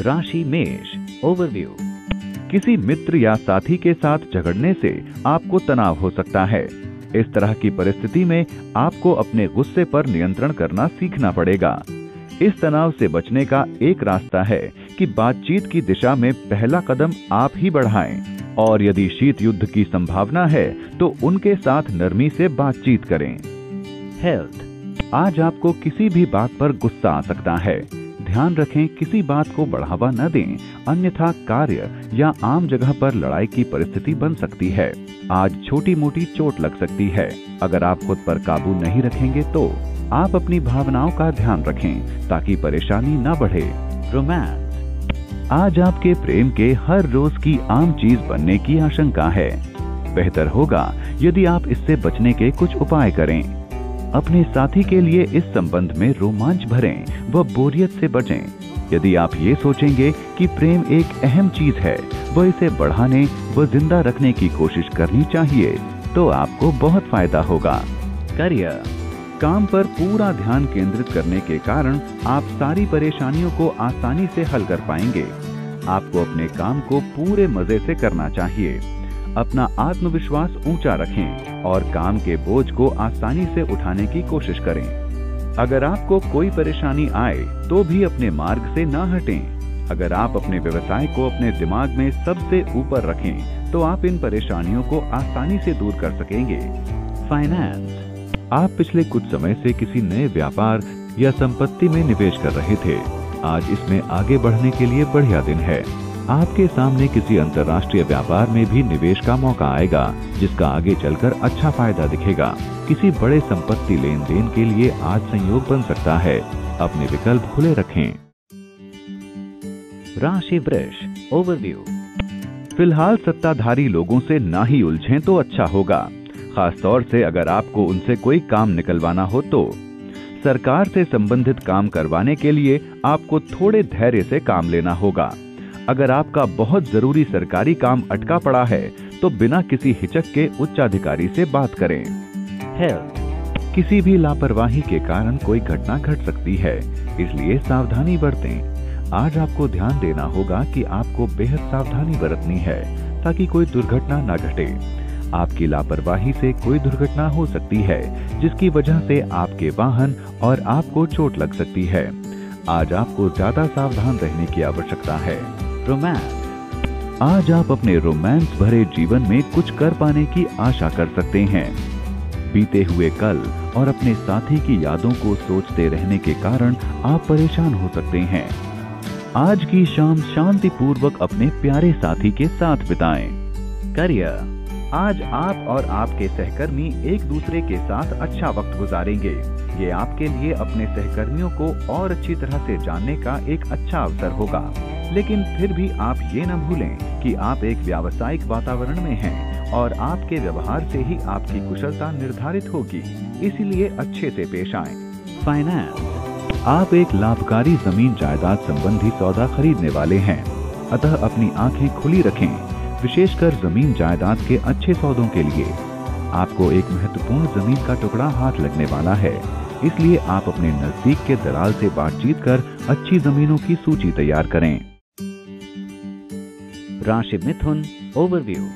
राशि मेष। ओवरव्यू। किसी मित्र या साथी के साथ झगड़ने से आपको तनाव हो सकता है। इस तरह की परिस्थिति में आपको अपने गुस्से पर नियंत्रण करना सीखना पड़ेगा। इस तनाव से बचने का एक रास्ता है कि बातचीत की दिशा में पहला कदम आप ही बढ़ाएं और यदि शीत युद्ध की संभावना है तो उनके साथ नरमी से बातचीत करें। हेल्थ। आज आपको किसी भी बात पर गुस्सा आ सकता है। ध्यान रखें किसी बात को बढ़ावा न दें, अन्यथा कार्य या आम जगह पर लड़ाई की परिस्थिति बन सकती है। आज छोटी मोटी चोट लग सकती है। अगर आप खुद पर काबू नहीं रखेंगे तो आप अपनी भावनाओं का ध्यान रखें ताकि परेशानी न बढ़े। रोमांस। आज आपके प्रेम के हर रोज की आम चीज बनने की आशंका है। बेहतर होगा यदि आप इससे बचने के कुछ उपाय करें। अपने साथी के लिए इस संबंध में रोमांच भरें व बोरियत से बचें। यदि आप ये सोचेंगे कि प्रेम एक अहम चीज है व इसे बढ़ाने व जिंदा रखने की कोशिश करनी चाहिए तो आपको बहुत फायदा होगा। करियर। काम पर पूरा ध्यान केंद्रित करने के कारण आप सारी परेशानियों को आसानी से हल कर पाएंगे। आपको अपने काम को पूरे मजे से करना चाहिए। अपना आत्मविश्वास ऊंचा रखें और काम के बोझ को आसानी से उठाने की कोशिश करें। अगर आपको कोई परेशानी आए तो भी अपने मार्ग से ना हटें। अगर आप अपने व्यवसाय को अपने दिमाग में सबसे ऊपर रखें तो आप इन परेशानियों को आसानी से दूर कर सकेंगे। फाइनेंस। आप पिछले कुछ समय से किसी नए व्यापार या संपत्ति में निवेश कर रहे थे। आज इसमें आगे बढ़ने के लिए बढ़िया दिन है। आपके सामने किसी अंतर्राष्ट्रीय व्यापार में भी निवेश का मौका आएगा जिसका आगे चलकर अच्छा फायदा दिखेगा। किसी बड़े संपत्ति लेन देन के लिए आज संयोग बन सकता है। अपने विकल्प खुले रखें। राशि वृष। ओवरव्यू। फिलहाल सत्ताधारी लोगों से ना ही उलझें तो अच्छा होगा, खास तौर से अगर आपको उनसे कोई काम निकलवाना हो तो। सरकार से संबंधित काम करवाने के लिए आपको थोड़े धैर्य से काम लेना होगा। अगर आपका बहुत जरूरी सरकारी काम अटका पड़ा है तो बिना किसी हिचक के उच्चाधिकारी से बात करें। हेल्थ। किसी भी लापरवाही के कारण कोई घटना घट सकती है, इसलिए सावधानी बरतें। आज आपको ध्यान देना होगा कि आपको बेहद सावधानी बरतनी है ताकि कोई दुर्घटना न घटे। आपकी लापरवाही से कोई दुर्घटना हो सकती है जिसकी वजह से आपके वाहन और आपको चोट लग सकती है। आज आपको ज्यादा सावधान रहने की आवश्यकता है। रोमांस। आज आप अपने रोमांस भरे जीवन में कुछ कर पाने की आशा कर सकते हैं। बीते हुए कल और अपने साथी की यादों को सोचते रहने के कारण आप परेशान हो सकते हैं। आज की शाम शांतिपूर्वक अपने प्यारे साथी के साथ बिताएं। करियर। आज आप और आपके सहकर्मी एक दूसरे के साथ अच्छा वक्त गुजारेंगे। ये आपके लिए अपने सहकर्मियों को और अच्छी तरह से जानने का एक अच्छा अवसर होगा। लेकिन फिर भी आप ये न भूलें कि आप एक व्यावसायिक वातावरण में हैं और आपके व्यवहार से ही आपकी कुशलता निर्धारित होगी, इसीलिए अच्छे से पेश आएं। फाइनेंस। आप एक लाभकारी जमीन जायदाद संबंधी सौदा खरीदने वाले हैं, अतः अपनी आंखें खुली रखें, विशेषकर जमीन जायदाद के अच्छे सौदों के लिए। आपको एक महत्वपूर्ण जमीन का टुकड़ा हाथ लगने वाला है, इसलिए आप अपने नजदीक के दलाल से बातचीत कर अच्छी जमीनों की सूची तैयार करें। राशि मिथुन। ओवरव्यू।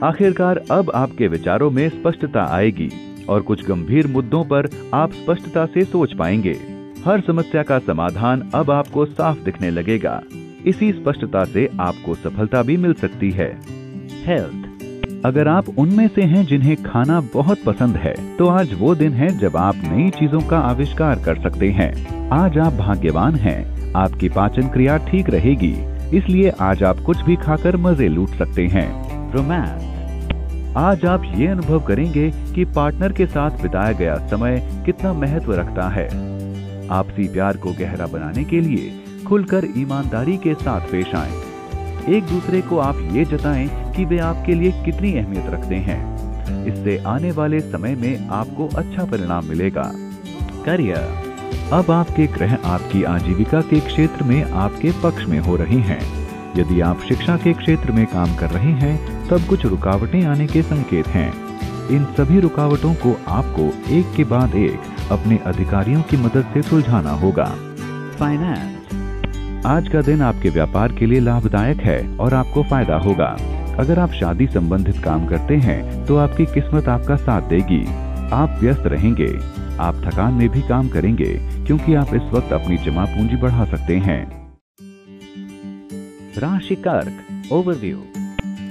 आखिरकार अब आपके विचारों में स्पष्टता आएगी और कुछ गंभीर मुद्दों पर आप स्पष्टता से सोच पाएंगे। हर समस्या का समाधान अब आपको साफ दिखने लगेगा। इसी स्पष्टता से आपको सफलता भी मिल सकती है। हेल्थ। अगर आप उनमें से हैं जिन्हें खाना बहुत पसंद है तो आज वो दिन है जब आप नई चीजों का आविष्कार कर सकते हैं। आज आप भाग्यवान हैं, आपकी पाचन क्रिया ठीक रहेगी, इसलिए आज आप कुछ भी खाकर मजे लूट सकते हैं। रोमांस। आज आप ये अनुभव करेंगे कि पार्टनर के साथ बिताया गया समय कितना महत्व रखता है। आपसी प्यार को गहरा बनाने के लिए खुलकर ईमानदारी के साथ पेश आएं। एक दूसरे को आप ये जताएं कि वे आपके लिए कितनी अहमियत रखते हैं। इससे आने वाले समय में आपको अच्छा परिणाम मिलेगा। करियर। अब आपके ग्रह आपकी आजीविका के क्षेत्र में आपके पक्ष में हो रहे हैं। यदि आप शिक्षा के क्षेत्र में काम कर रहे हैं तब कुछ रुकावटें आने के संकेत हैं। इन सभी रुकावटों को आपको एक के बाद एक अपने अधिकारियों की मदद से सुलझाना होगा। फाइनेंस। आज का दिन आपके व्यापार के लिए लाभदायक है और आपको फायदा होगा। अगर आप शादी संबंधित काम करते हैं तो आपकी किस्मत आपका साथ देगी। आप व्यस्त रहेंगे। आप थकान में भी काम करेंगे क्योंकि आप इस वक्त अपनी जमा पूंजी बढ़ा सकते हैं। राशि कर्क ओवरव्यू।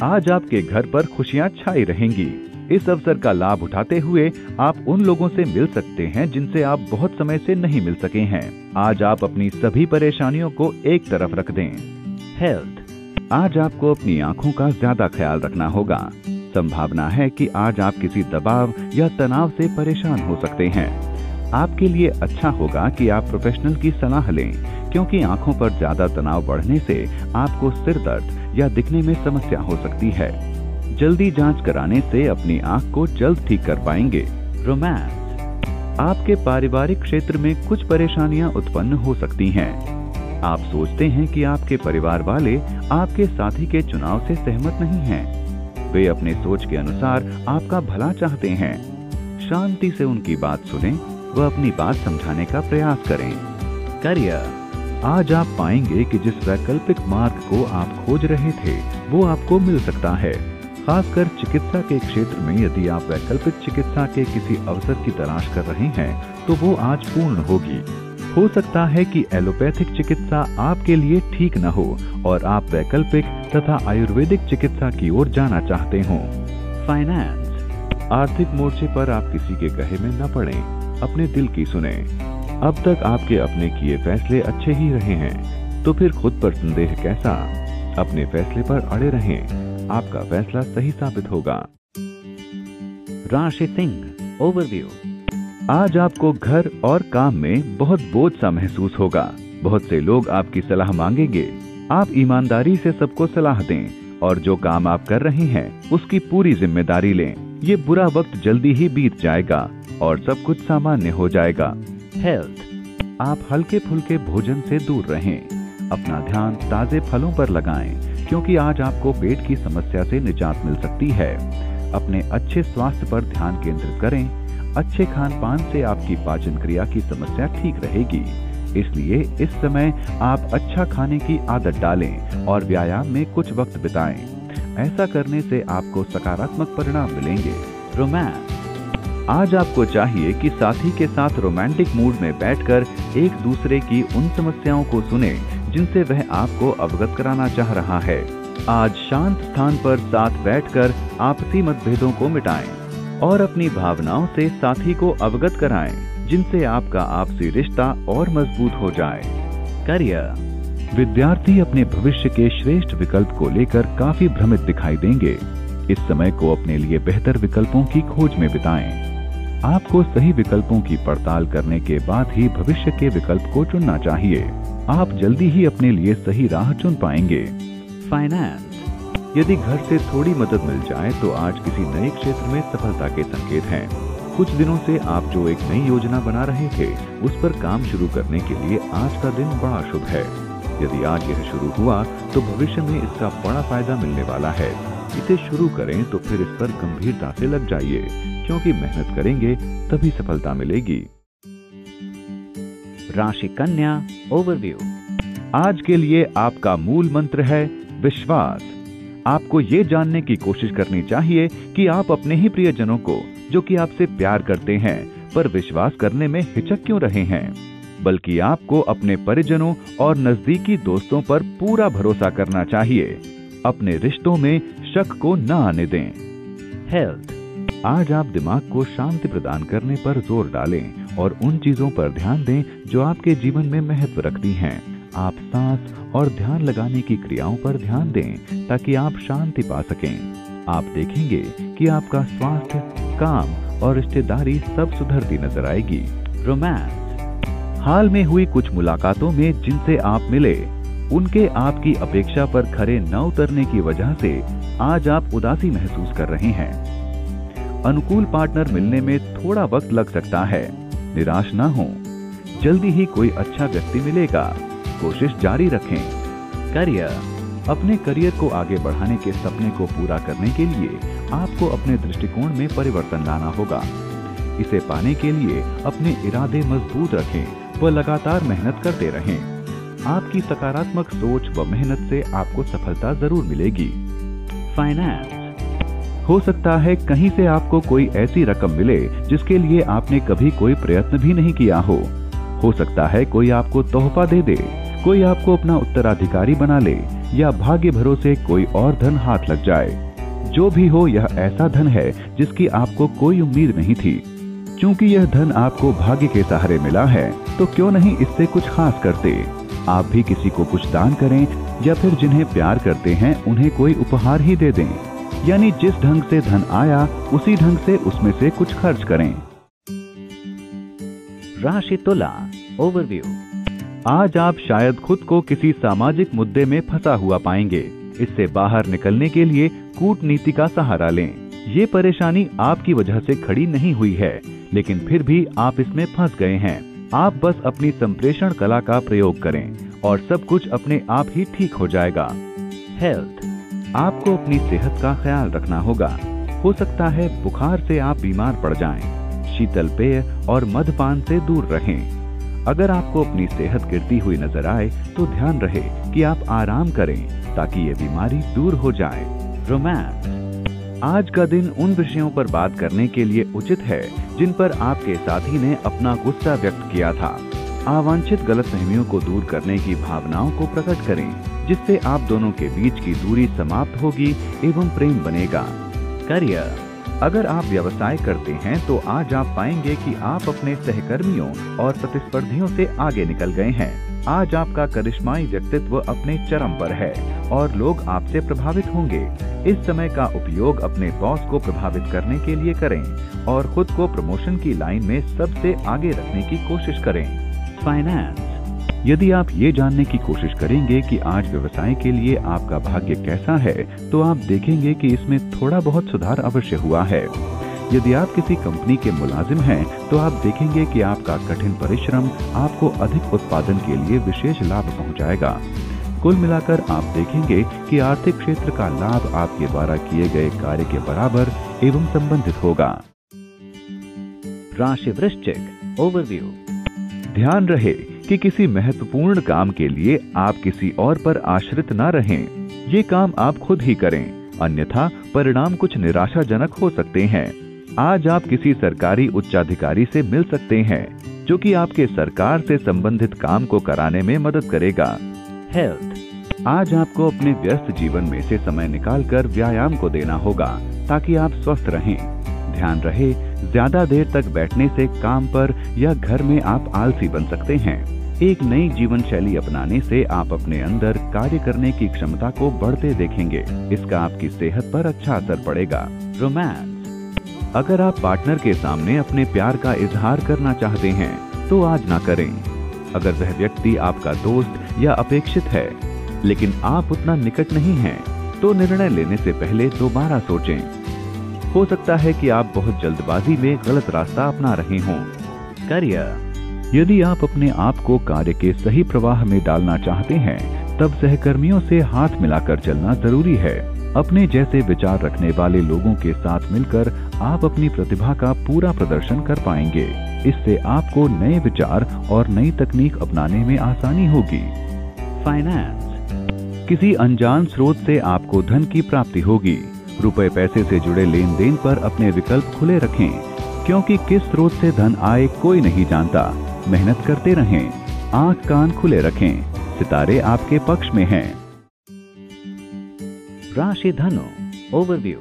आज आपके घर पर खुशियां छाई रहेंगी। इस अवसर का लाभ उठाते हुए आप उन लोगों से मिल सकते हैं जिनसे आप बहुत समय से नहीं मिल सके हैं। आज आप अपनी सभी परेशानियों को एक तरफ रख दें। हेल्थ। आज आपको अपनी आंखों का ज्यादा ख्याल रखना होगा। संभावना है कि आज आप किसी दबाव या तनाव से परेशान हो सकते हैं। आपके लिए अच्छा होगा कि आप प्रोफेशनल की सलाह लें, क्योंकि आंखों पर ज्यादा तनाव बढ़ने से आपको सिर दर्द या दिखने में समस्या हो सकती है। जल्दी जांच कराने से अपनी आंख को जल्द ठीक कर पाएंगे। रोमांस। आपके पारिवारिक क्षेत्र में कुछ परेशानियां उत्पन्न हो सकती हैं। आप सोचते हैं कि आपके परिवार वाले आपके साथी के चुनाव से सहमत नहीं हैं। वे अपने सोच के अनुसार आपका भला चाहते हैं। शांति से उनकी बात सुनें व अपनी बात समझाने का प्रयास करें। करियर। आज आप पाएंगे कि जिस वैकल्पिक मार्ग को आप खोज रहे थे वो आपको मिल सकता है। खासकर चिकित्सा के क्षेत्र में यदि आप वैकल्पिक चिकित्सा के किसी अवसर की तलाश कर रहे हैं तो वो आज पूर्ण होगी। हो सकता है कि एलोपैथिक चिकित्सा आपके लिए ठीक न हो और आप वैकल्पिक तथा आयुर्वेदिक चिकित्सा की ओर जाना चाहते हो। फाइनेंस। आर्थिक मोर्चे पर आप किसी के कहे में न पड़ें, अपने दिल की सुने। अब तक आपके अपने किए फैसले अच्छे ही रहे हैं, तो फिर खुद पर संदेह कैसा। अपने फैसले पर अड़े रहें, आपका फैसला सही साबित होगा। राशि सिंह ओवरव्यू। आज आपको घर और काम में बहुत बोझ सा महसूस होगा। बहुत से लोग आपकी सलाह मांगेंगे। आप ईमानदारी से सबको सलाह दें और जो काम आप कर रहे हैं उसकी पूरी जिम्मेदारी लें। ये बुरा वक्त जल्दी ही बीत जाएगा और सब कुछ सामान्य हो जाएगा। हेल्थ। आप हल्के फुल्के भोजन से दूर रहें। अपना ध्यान ताजे फलों पर लगाएं, क्योंकि आज आपको पेट की समस्या से निजात मिल सकती है। अपने अच्छे स्वास्थ्य पर ध्यान केंद्रित करें। अच्छे खान पान से आपकी पाचन क्रिया की समस्या ठीक रहेगी। इसलिए इस समय आप अच्छा खाने की आदत डालें और व्यायाम में कुछ वक्त बिताएं। ऐसा करने से आपको सकारात्मक परिणाम मिलेंगे। रोमांस। आज आपको चाहिए कि साथी के साथ रोमांटिक मूड में बैठकर एक दूसरे की उन समस्याओं को सुने जिनसे वह आपको अवगत कराना चाह रहा है। आज शांत स्थान पर साथ बैठकर आपसी मतभेदों को मिटाएं और अपनी भावनाओं से साथी को अवगत कराएं, जिनसे आपका आपसी रिश्ता और मजबूत हो जाए। करियर। विद्यार्थी अपने भविष्य के श्रेष्ठ विकल्प को लेकर काफी भ्रमित दिखाई देंगे। इस समय को अपने लिए बेहतर विकल्पों की खोज में बिताएं। आपको सही विकल्पों की पड़ताल करने के बाद ही भविष्य के विकल्प को चुनना चाहिए। आप जल्दी ही अपने लिए सही राह चुन पाएंगे। फाइनेंस। यदि घर से थोड़ी मदद मिल जाए तो आज किसी नए क्षेत्र में सफलता के संकेत हैं। कुछ दिनों से आप जो एक नई योजना बना रहे थे उस पर काम शुरू करने के लिए आज का दिन बड़ा शुभ है। यदि आज यह शुरू हुआ तो भविष्य में इसका बड़ा फायदा मिलने वाला है। इसे शुरू करें तो फिर इस पर गंभीरता से लग जाइए, क्योंकि मेहनत करेंगे तभी सफलता मिलेगी। राशि कन्या ओवरव्यू। आज के लिए आपका मूल मंत्र है विश्वास। आपको ये जानने की कोशिश करनी चाहिए कि आप अपने ही प्रियजनों को, जो कि आपसे प्यार करते हैं, पर विश्वास करने में हिचक क्यों रहे हैं, बल्कि आपको अपने परिजनों और नजदीकी दोस्तों पर पूरा भरोसा करना चाहिए। अपने रिश्तों में शक को न आने दें। हेल्थ। आज आप दिमाग को शांति प्रदान करने पर जोर डालें और उन चीजों पर ध्यान दें जो आपके जीवन में महत्व रखती हैं। आप सांस और ध्यान लगाने की क्रियाओं पर ध्यान दें ताकि आप शांति पा सकें। आप देखेंगे कि आपका स्वास्थ्य, काम और रिश्तेदारी सब सुधरती नजर आएगी। रोमांस। हाल में हुई कुछ मुलाकातों में जिनसे आप मिले, उनके आपकी अपेक्षा पर खरे न उतरने की वजह से आज आप उदासी महसूस कर रहे हैं। अनुकूल पार्टनर मिलने में थोड़ा वक्त लग सकता है। निराश ना हो, जल्दी ही कोई अच्छा व्यक्ति मिलेगा। कोशिश जारी रखें। करियर। अपने करियर को आगे बढ़ाने के सपने को पूरा करने के लिए आपको अपने दृष्टिकोण में परिवर्तन लाना होगा। इसे पाने के लिए अपने इरादे मजबूत रखें व लगातार मेहनत करते रहें। आपकी सकारात्मक सोच व मेहनत से आपको सफलता जरूर मिलेगी। फाइनेंस, हो सकता है कहीं से आपको कोई ऐसी रकम मिले जिसके लिए आपने कभी कोई प्रयत्न भी नहीं किया हो सकता है कोई आपको तोहफा दे दे, कोई आपको अपना उत्तराधिकारी बना ले या भाग्य भरोसे कोई और धन हाथ लग जाए। जो भी हो, यह ऐसा धन है जिसकी आपको कोई उम्मीद नहीं थी। क्योंकि यह धन आपको भाग्य के सहारे मिला है, तो क्यों नहीं इससे कुछ खास करते। आप भी किसी को कुछ दान करें या फिर जिन्हें प्यार करते हैं उन्हें कोई उपहार ही दे दें। यानी जिस ढंग से धन आया उसी ढंग से उसमें से कुछ खर्च करें। राशि तुला ओवरव्यू। आज आप शायद खुद को किसी सामाजिक मुद्दे में फंसा हुआ पाएंगे। इससे बाहर निकलने के लिए कूटनीति का सहारा लें। ये परेशानी आपकी वजह से खड़ी नहीं हुई है, लेकिन फिर भी आप इसमें फंस गए हैं। आप बस अपनी संप्रेषण कला का प्रयोग करें और सब कुछ अपने आप ही ठीक हो जाएगा। हेल्थ, आपको अपनी सेहत का ख्याल रखना होगा। हो सकता है बुखार से आप बीमार पड़ जाएं। शीतल पेय और मद्यपान से दूर रहें। अगर आपको अपनी सेहत गिरती हुई नजर आए तो ध्यान रहे कि आप आराम करें ताकि ये बीमारी दूर हो जाए। रोमांस, आज का दिन उन विषयों पर बात करने के लिए उचित है जिन पर आपके साथी ने अपना गुस्सा व्यक्त किया था। अवांछित गलतफहमियों को दूर करने की भावनाओं को प्रकट करें, जिससे आप दोनों के बीच की दूरी समाप्त होगी एवं प्रेम बनेगा। करियर, अगर आप व्यवसाय करते हैं तो आज आप पाएंगे कि आप अपने सहकर्मियों और प्रतिस्पर्धियों से आगे निकल गए हैं। आज आपका करिश्माई व्यक्तित्व अपने चरम पर है और लोग आपसे प्रभावित होंगे। इस समय का उपयोग अपने बॉस को प्रभावित करने के लिए करें और खुद को प्रमोशन की लाइन में सबसे आगे रखने की कोशिश करें। फाइनेंस, यदि आप ये जानने की कोशिश करेंगे कि आज व्यवसाय के लिए आपका भाग्य कैसा है, तो आप देखेंगे कि इसमें थोड़ा बहुत सुधार अवश्य हुआ है। यदि आप किसी कंपनी के मुलाजिम हैं, तो आप देखेंगे कि आपका कठिन परिश्रम आपको अधिक उत्पादन के लिए विशेष लाभ पहुंचाएगा। कुल मिलाकर आप देखेंगे कि आर्थिक क्षेत्र का लाभ आपके द्वारा किए गए कार्य के बराबर एवं संबंधित होगा। राशि वृश्चिक ओवरव्यू। ध्यान रहे कि किसी महत्वपूर्ण काम के लिए आप किसी और पर आश्रित न रहें। ये काम आप खुद ही करें, अन्यथा परिणाम कुछ निराशाजनक हो सकते हैं। आज आप किसी सरकारी उच्चाधिकारी से मिल सकते हैं, जो कि आपके सरकार से संबंधित काम को कराने में मदद करेगा। हेल्थ, आज आपको अपने व्यस्त जीवन में से समय निकालकर व्यायाम को देना होगा ताकि आप स्वस्थ रहें। ध्यान रहे, ज्यादा देर तक बैठने से काम पर या घर में आप आलसी बन सकते हैं। एक नई जीवन शैली अपनाने से आप अपने अंदर कार्य करने की क्षमता को बढ़ते देखेंगे। इसका आपकी सेहत पर अच्छा असर पड़ेगा। रोमांस, अगर आप पार्टनर के सामने अपने प्यार का इजहार करना चाहते हैं तो आज ना करें। अगर वह व्यक्ति आपका दोस्त या अपेक्षित है लेकिन आप उतना निकट नहीं हैं, तो निर्णय लेने से पहले दोबारा सोचें। हो सकता है कि आप बहुत जल्दबाजी में गलत रास्ता अपना रहे हों। करियर, यदि आप अपने आप को कार्य के सही प्रवाह में डालना चाहते हैं, तब सहकर्मियों से हाथ मिलाकर चलना जरूरी है। अपने जैसे विचार रखने वाले लोगों के साथ मिलकर आप अपनी प्रतिभा का पूरा प्रदर्शन कर पाएंगे। इससे आपको नए विचार और नई तकनीक अपनाने में आसानी होगी। फाइनेंस, किसी अनजान स्रोत से आपको धन की प्राप्ति होगी। रुपए पैसे से जुड़े लेन देन पर अपने विकल्प खुले रखें, क्योंकि किस स्रोत से धन आए कोई नहीं जानता। मेहनत करते रहें, आंख कान खुले रखें, सितारे आपके पक्ष में हैं। राशि धनु ओवरव्यू।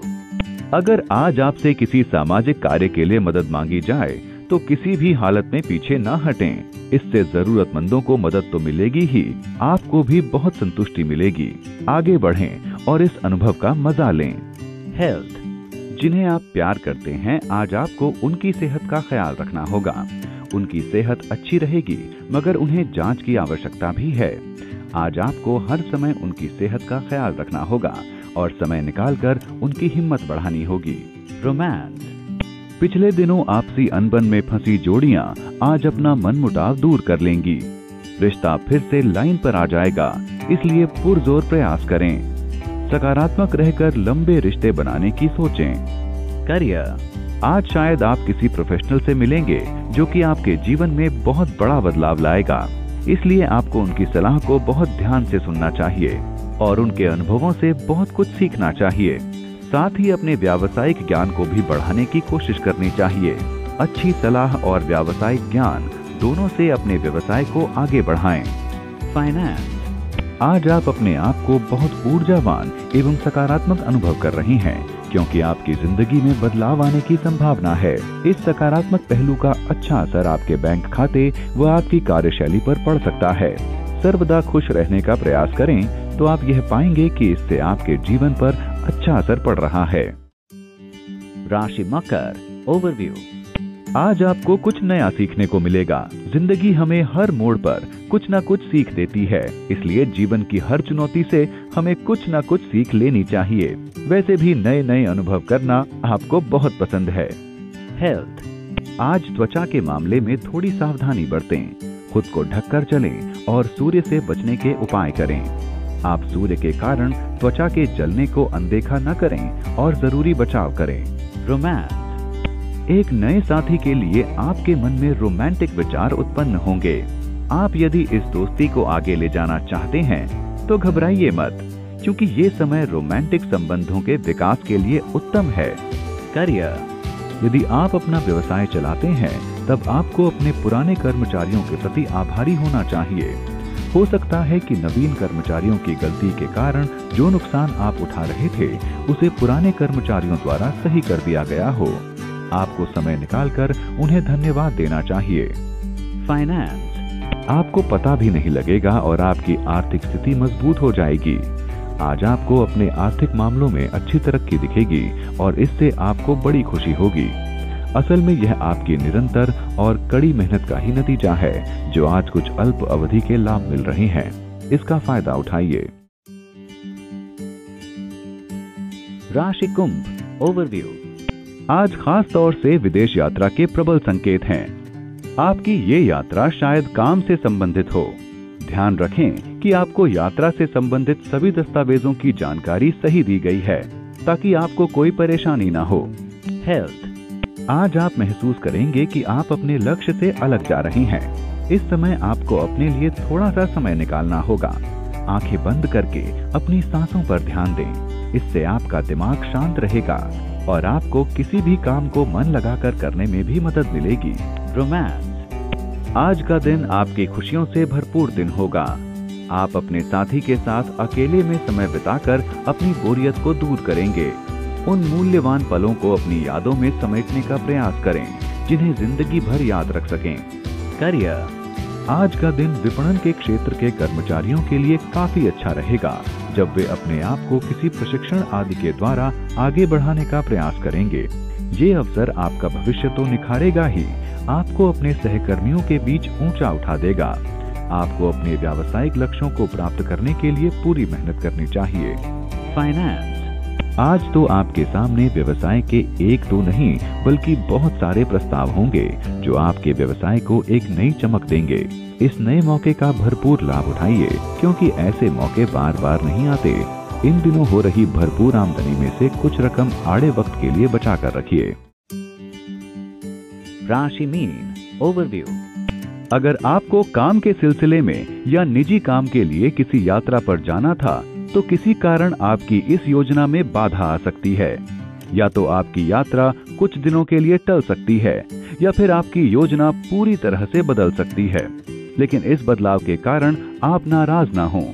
अगर आज आपसे किसी सामाजिक कार्य के लिए मदद मांगी जाए तो किसी भी हालत में पीछे न हटें। इससे जरूरतमंदों को मदद तो मिलेगी ही, आपको भी बहुत संतुष्टि मिलेगी। आगे बढ़ें और इस अनुभव का मजा लें। हेल्थ, जिन्हें आप प्यार करते हैं, आज आपको उनकी सेहत का ख्याल रखना होगा। उनकी सेहत अच्छी रहेगी, मगर उन्हें जांच की आवश्यकता भी है। आज आपको हर समय उनकी सेहत का ख्याल रखना होगा और समय निकालकर उनकी हिम्मत बढ़ानी होगी। रोमांस, पिछले दिनों आपसी अनबन में फंसी जोड़ियां आज अपना मनमुटाव दूर कर लेंगी। रिश्ता फिर से लाइन पर आ जाएगा, इसलिए पुरजोर प्रयास करें। सकारात्मक रहकर लंबे रिश्ते बनाने की सोचें। करियर, आज शायद आप किसी प्रोफेशनल से मिलेंगे जो कि आपके जीवन में बहुत बड़ा बदलाव लाएगा। इसलिए आपको उनकी सलाह को बहुत ध्यान से सुनना चाहिए और उनके अनुभवों से बहुत कुछ सीखना चाहिए। साथ ही अपने व्यावसायिक ज्ञान को भी बढ़ाने की कोशिश करनी चाहिए। अच्छी सलाह और व्यावसायिक ज्ञान दोनों से अपने व्यवसाय को आगे बढ़ाएं। फाइनेंस। आज आप अपने आप को बहुत ऊर्जावान एवं सकारात्मक अनुभव कर रही हैं, क्योंकि आपकी जिंदगी में बदलाव आने की संभावना है। इस सकारात्मक पहलू का अच्छा असर आपके बैंक खाते व आपकी कार्यशैली पर पड़ सकता है। सर्वदा खुश रहने का प्रयास करें तो आप यह पाएंगे कि इससे आपके जीवन पर अच्छा असर पड़ रहा है। राशि मकर। ओवरव्यू। आज आपको कुछ नया सीखने को मिलेगा। जिंदगी हमें हर मोड़ पर कुछ न कुछ सीख देती है, इसलिए जीवन की हर चुनौती से हमें कुछ न कुछ सीख लेनी चाहिए। वैसे भी नए नए अनुभव करना आपको बहुत पसंद है। हेल्थ। आज त्वचा के मामले में थोड़ी सावधानी बरतें, खुद को ढककर चलें और सूर्य से बचने के उपाय करें। आप सूर्य के कारण त्वचा के जलने को अनदेखा न करें और जरूरी बचाव करें। रोमांस। एक नए साथी के लिए आपके मन में रोमांटिक विचार उत्पन्न होंगे। आप यदि इस दोस्ती को आगे ले जाना चाहते हैं तो घबराइए मत, क्योंकि ये समय रोमांटिक संबंधों के विकास के लिए उत्तम है। करियर। यदि आप अपना व्यवसाय चलाते हैं तब आपको अपने पुराने कर्मचारियों के प्रति आभारी होना चाहिए। हो सकता है कि नवीन कर्मचारियों की गलती के कारण जो नुकसान आप उठा रहे थे उसे पुराने कर्मचारियों द्वारा सही कर दिया गया हो। आपको समय निकालकर उन्हें धन्यवाद देना चाहिए। फाइनेंस। आपको पता भी नहीं लगेगा और आपकी आर्थिक स्थिति मजबूत हो जाएगी। आज आपको अपने आर्थिक मामलों में अच्छी तरक्की दिखेगी और इससे आपको बड़ी खुशी होगी। असल में यह आपकी निरंतर और कड़ी मेहनत का ही नतीजा है, जो आज कुछ अल्प अवधि के लाभ मिल रहे हैं। इसका फायदा उठाइए। राशि कुंभ। ओवरव्यू। आज खास तौर से विदेश यात्रा के प्रबल संकेत हैं। आपकी ये यात्रा शायद काम से संबंधित हो। ध्यान रखें कि आपको यात्रा से संबंधित सभी दस्तावेजों की जानकारी सही दी गई है, ताकि आपको कोई परेशानी ना हो। हेल्थ। आज आप महसूस करेंगे कि आप अपने लक्ष्य से अलग जा रही हैं। इस समय आपको अपने लिए थोड़ा सा समय निकालना होगा। आंखें बंद करके अपनी सांसों पर ध्यान दें। इससे आपका दिमाग शांत रहेगा और आपको किसी भी काम को मन लगाकर करने में भी मदद मिलेगी। रोमांस। आज का दिन आपकी खुशियों से भरपूर दिन होगा। आप अपने साथी के साथ अकेले में समय बिताकर अपनी बोरियत को दूर करेंगे। उन मूल्यवान पलों को अपनी यादों में समेटने का प्रयास करें, जिन्हें जिंदगी भर याद रख सकें। करियर। आज का दिन विपणन के क्षेत्र के कर्मचारियों के लिए काफी अच्छा रहेगा, जब वे अपने आप को किसी प्रशिक्षण आदि के द्वारा आगे बढ़ाने का प्रयास करेंगे। ये अवसर आपका भविष्य तो निखारेगा ही, आपको अपने सहकर्मियों के बीच ऊंचा उठा देगा। आपको अपने व्यावसायिक लक्ष्यों को प्राप्त करने के लिए पूरी मेहनत करनी चाहिए। फाइनेंस। आज तो आपके सामने व्यवसाय के एक दो नहीं बल्कि बहुत सारे प्रस्ताव होंगे, जो आपके व्यवसाय को एक नई चमक देंगे। इस नए मौके का भरपूर लाभ उठाइए, क्योंकि ऐसे मौके बार बार नहीं आते। इन दिनों हो रही भरपूर आमदनी में से कुछ रकम आड़े वक्त के लिए बचा कर रखिए। राशि मीन। ओवरव्यू। अगर आपको काम के सिलसिले में या निजी काम के लिए किसी यात्रा पर जाना था, तो किसी कारण आपकी इस योजना में बाधा आ सकती है। या तो आपकी यात्रा कुछ दिनों के लिए टल सकती है, या फिर आपकी योजना पूरी तरह से बदल सकती है। लेकिन इस बदलाव के कारण आप नाराज ना हों।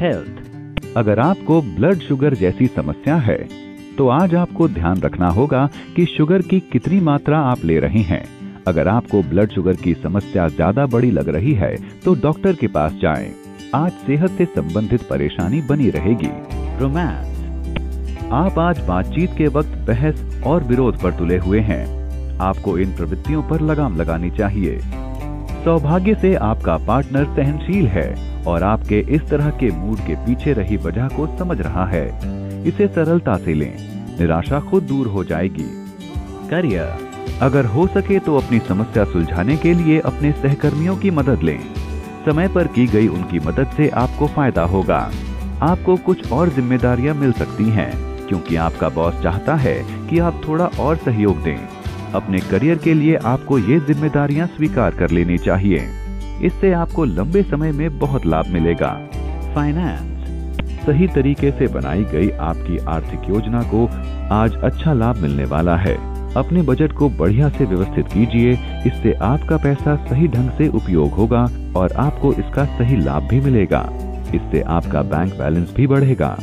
हेल्थ। अगर आपको ब्लड शुगर जैसी समस्या है, तो आज आपको ध्यान रखना होगा कि शुगर की कितनी मात्रा आप ले रहे हैं। अगर आपको ब्लड शुगर की समस्या ज्यादा बड़ी लग रही है, तो डॉक्टर के पास जाएं। आज सेहत से संबंधित परेशानी बनी रहेगी। रोमांस। आप आज बातचीत के वक्त बहस और विरोध पर तुले हुए हैं। आपको इन प्रवृत्तियों पर लगाम लगानी चाहिए। सौभाग्य से आपका पार्टनर सहनशील है और आपके इस तरह के मूड के पीछे रही वजह को समझ रहा है। इसे सरलता से लें, निराशा खुद दूर हो जाएगी। करियर। अगर हो सके तो अपनी समस्या सुलझाने के लिए अपने सहकर्मियों की मदद लें। समय पर की गई उनकी मदद से आपको फायदा होगा। आपको कुछ और जिम्मेदारियां मिल सकती हैं, क्योंकि आपका बॉस चाहता है कि आप थोड़ा और सहयोग दें। अपने करियर के लिए आपको ये जिम्मेदारियां स्वीकार कर लेनी चाहिए। इससे आपको लंबे समय में बहुत लाभ मिलेगा। फाइनेंस, सही तरीके से बनाई गई आपकी आर्थिक योजना को आज अच्छा लाभ मिलने वाला है। अपने बजट को बढ़िया से व्यवस्थित कीजिए, इससे आपका पैसा सही ढंग से उपयोग होगा और आपको इसका सही लाभ भी मिलेगा। इससे आपका बैंक बैलेंस भी बढ़ेगा।